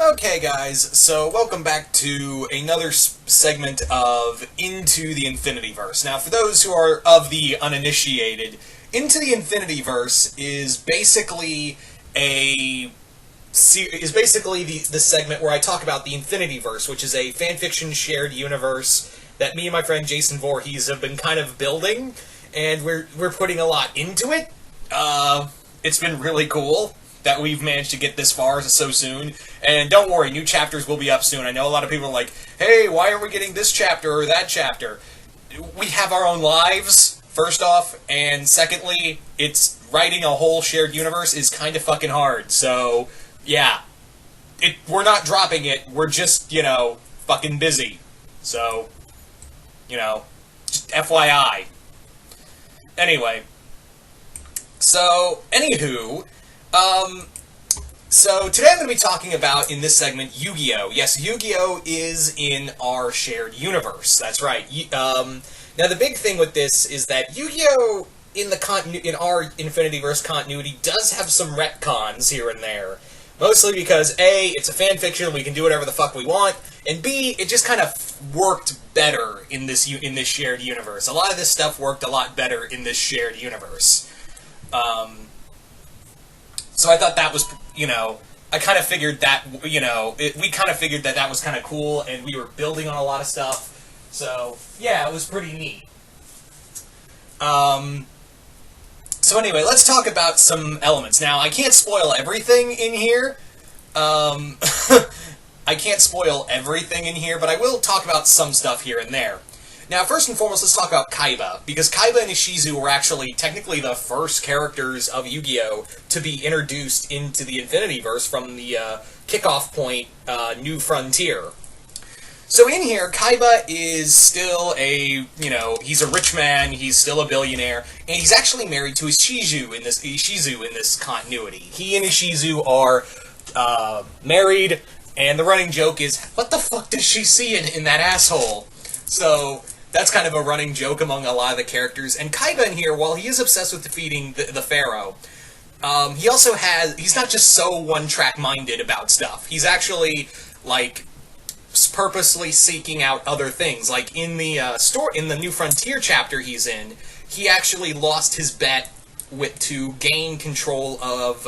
Okay, guys, so welcome back to another segment of Into the Infinityverse. Now, for those who are of the uninitiated, Into the Infinityverse is basically the segment where I talk about the Infinityverse, which is a fanfiction shared universe that me and my friend Jason Voorhees have been kind of building, and we're putting a lot into it. It's been really cool that we've managed to get this far so soon. And don't worry, new chapters will be up soon. I know a lot of people are like, hey, why are we getting this chapter or that chapter? We have our own lives, first off, and secondly, it's writing a whole shared universe is kind of fucking hard. So, yeah. We're not dropping it, we're just, fucking busy. So, just FYI. Anyway. So, anywho, so today I'm going to be talking about, in this segment, Yu-Gi-Oh! Yes, Yu-Gi-Oh! Is in our shared universe. That's right. Now, the big thing with this is that Yu-Gi-Oh! In our Infinityverse continuity does have some retcons here and there. Mostly because, A, it's a fanfiction, we can do whatever the fuck we want, and B, it just kind of worked better in this shared universe. A lot of this stuff worked a lot better in this shared universe. So I thought that was, I kind of figured that, we kind of figured that was kind of cool, and we were building on a lot of stuff. So, yeah, it was pretty neat. So anyway, let's talk about some elements. Now, I can't spoil everything in here. I can't spoil everything in here, but I will talk about some stuff here and there. Now, first and foremost, let's talk about Kaiba, because Kaiba and Ishizu were actually technically the first characters of Yu-Gi-Oh! To be introduced into the Infinityverse from the kickoff point, New Frontier. So in here, Kaiba is still he's a rich man, he's still a billionaire, and he's actually married to Ishizu in this continuity. He and Ishizu are married, and the running joke is, what the fuck does she see in that asshole? So that's kind of a running joke among a lot of the characters. And Kaiba in here, while he is obsessed with defeating the Pharaoh, he's not just so one-track minded about stuff. He's actually, purposely seeking out other things. Like, in the New Frontier chapter he's in, he actually lost his bet to gain control of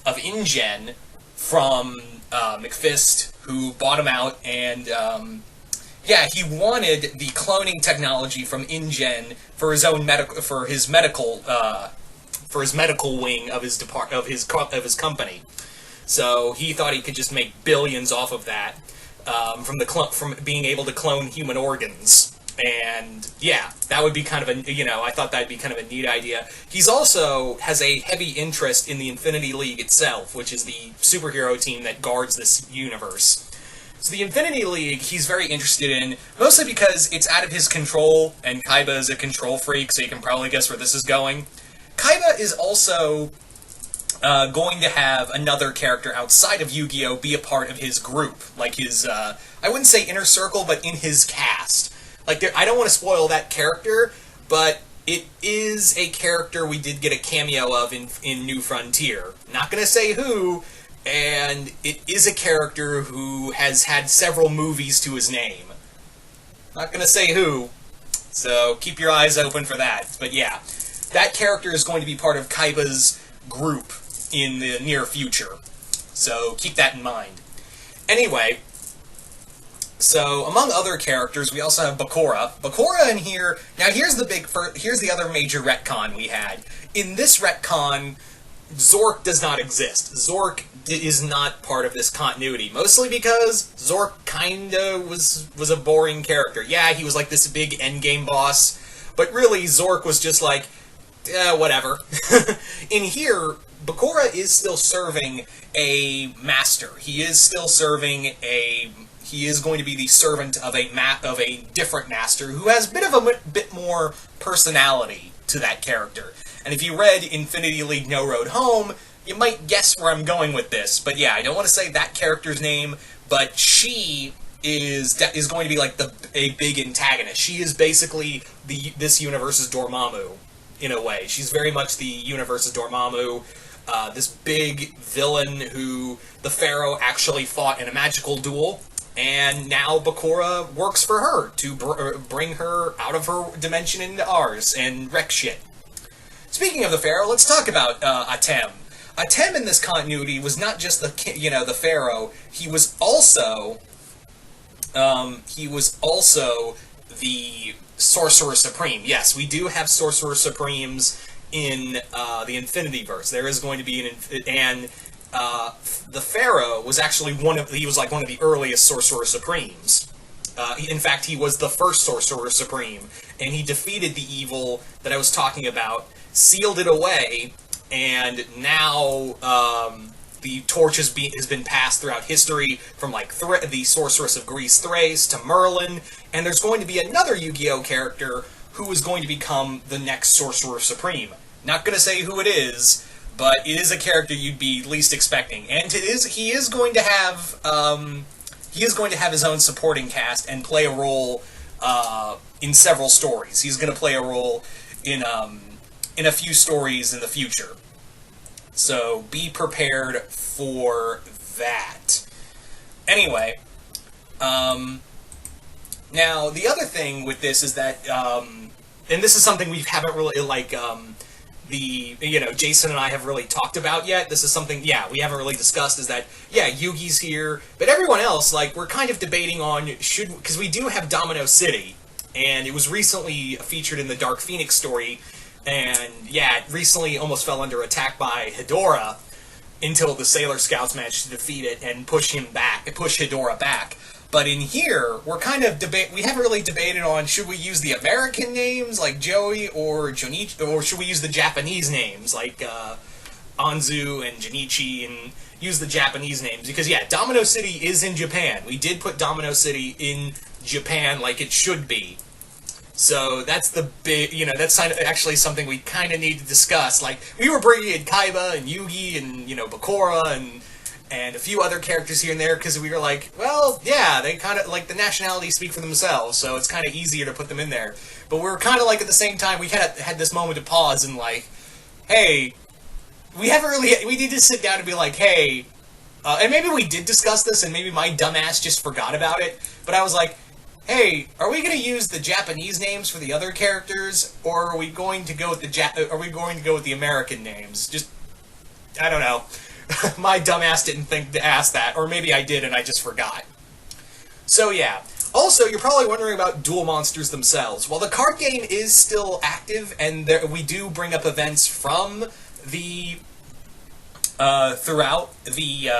InGen from McFist, who bought him out, and he wanted the cloning technology from InGen for his own medical wing of his company. So he thought he could just make billions off of that from being able to clone human organs. And yeah, that would be kind of I thought that'd be kind of a neat idea. He's also has a heavy interest in the Infinity League itself, which is the superhero team that guards this universe. So the Infinity League, he's very interested in, mostly because it's out of his control, and Kaiba is a control freak, so you can probably guess where this is going. Kaiba is also going to have another character outside of Yu-Gi-Oh! Be a part of his group. Like his, I wouldn't say inner circle, but in his cast. I don't want to spoil that character, but it is a character we did get a cameo of in New Frontier. Not going to say who, and it is a character who has had several movies to his name. Not going to say who, so keep your eyes open for that. But yeah, that character is going to be part of Kaiba's group in the near future. So keep that in mind. Anyway, so among other characters, we also have Bakura. Bakura in here, now here's the other major retcon we had. In this retcon, Zork does not exist. Zork is not part of this continuity, mostly because Zork kinda was a boring character. Yeah, he was like this big endgame boss, but really Zork was just like, whatever. In here, Bakura is still serving a master. He is still serving he is going to be the servant of a different master who has a bit more personality to that character. And if you read Infinity League No Road Home, you might guess where I'm going with this. But yeah, I don't want to say that character's name, but she is going to be like a big antagonist. She is basically this universe's Dormammu, in a way. She's very much the universe's Dormammu. this big villain who the Pharaoh actually fought in a magical duel, and now Bakura works for her to bring her out of her dimension into ours and wreck shit. Speaking of the Pharaoh, let's talk about Atem. Atem in this continuity was not just the Pharaoh. He was also the Sorcerer Supreme. Yes, we do have Sorcerer Supremes in the Infinityverse. There is going to be the Pharaoh was actually one of the earliest Sorcerer Supremes. In fact, he was the first Sorcerer Supreme, and he defeated the evil that I was talking about, sealed it away, and now the torch has been passed throughout history from like the Sorceress of Greece Thrace to Merlin, and there's going to be another Yu-Gi-Oh character who is going to become the next Sorcerer Supreme. Not going to say who it is, but it is a character you'd be least expecting, and he is going to have his own supporting cast and play a role in several stories. He's going to play a role in a few stories in the future. So be prepared for that. Anyway, now the other thing with this is that, and this is something we haven't really Jason and I have really talked about yet. This is something, we haven't really discussed, is that, Yugi's here, but everyone else, we're kind of debating on, because we do have Domino City, and it was recently featured in the Dark Phoenix story, and, it recently almost fell under attack by Hedorah, until the Sailor Scouts managed to defeat it and push Hedorah back. But in here, we're kind of we haven't really debated on, should we use the American names, like Joey or Jonichi, or should we use the Japanese names, like Anzu and Jonichi, and use the Japanese names? Because, Domino City is in Japan. We did put Domino City in Japan like it should be. So that's the big, that's actually something we kind of need to discuss. Like, we were bringing in Kaiba and Yugi and, Bakura and a few other characters here and there, because we were like, well, they kind of, the nationalities speak for themselves, so it's kind of easier to put them in there. But we were kind of at the same time, we had this moment to pause and hey, we need to sit down and be like, hey, and maybe we did discuss this, and maybe my dumbass just forgot about it, but I was like, hey, are we going to use the Japanese names for the other characters, or are we going to go with the American names? Just, I don't know. My dumbass didn't think to ask that, or maybe I did and I just forgot. So also, you're probably wondering about Duel Monsters themselves. Well, the card game is still active, and we do bring up events from the throughout the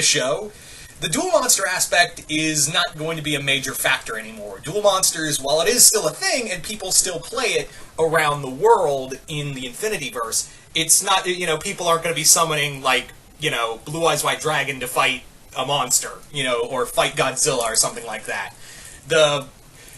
show. The Duel Monster aspect is not going to be a major factor anymore. Duel Monsters, while it is still a thing, and people still play it around the world in the Infinityverse, it's not, people aren't going to be summoning, Blue Eyes White Dragon to fight a monster, or fight Godzilla or something like that.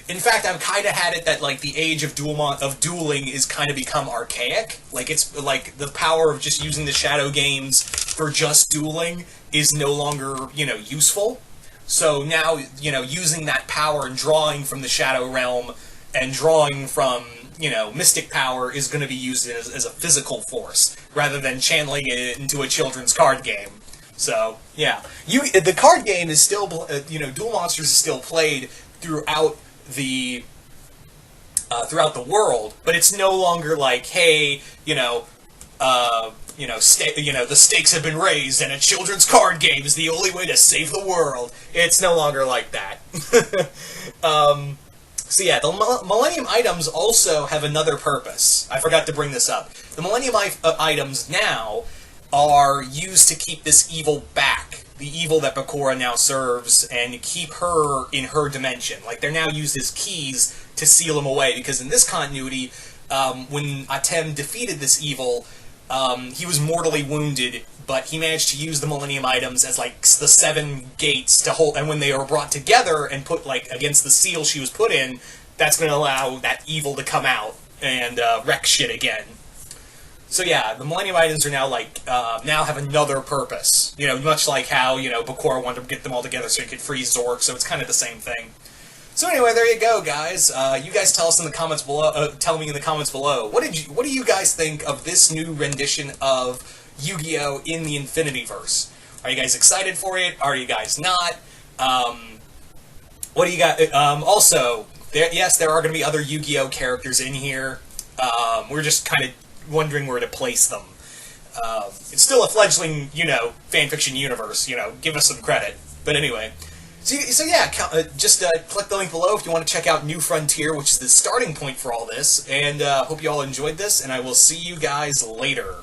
In fact, I've kind of had it that, the age of dueling is kind of become archaic. It's, the power of just using the Shadow games for just dueling is no longer, useful. So now, using that power and drawing from the Shadow Realm and drawing from, Mystic power is going to be used as a physical force, rather than channeling it into a children's card game. So, the card game is still, Duel Monsters is still played throughout the world, but it's no longer hey, the stakes have been raised, and a children's card game is the only way to save the world. It's no longer like that. So the Millennium Items also have another purpose. I forgot to bring this up. The Millennium Items now are used to keep this evil back. The evil that Bakura now serves, and keep her in her dimension. They're now used as keys to seal him away, because in this continuity, when Atem defeated this evil, he was mortally wounded, but he managed to use the Millennium Items as, the 7 gates to hold, and when they were brought together and put, against the seal she was put in, that's going to allow that evil to come out and wreck shit again. So the Millennium Items are now, now have another purpose. Much like how, Bakura wanted to get them all together so he could freeze Zork, so it's kind of the same thing. So anyway, there you go, guys. You guys tell us in the comments below. Tell me in the comments below. What do you guys think of this new rendition of Yu-Gi-Oh in the Infinityverse? Are you guys excited for it? Are you guys not? What do you got? Also, yes, there are going to be other Yu-Gi-Oh characters in here. We're just kind of wondering where to place them. It's still a fledgling, fanfiction universe. Give us some credit. But anyway. So yeah, just click the link below if you want to check out New Frontier, which is the starting point for all this. And hope you all enjoyed this, and I will see you guys later.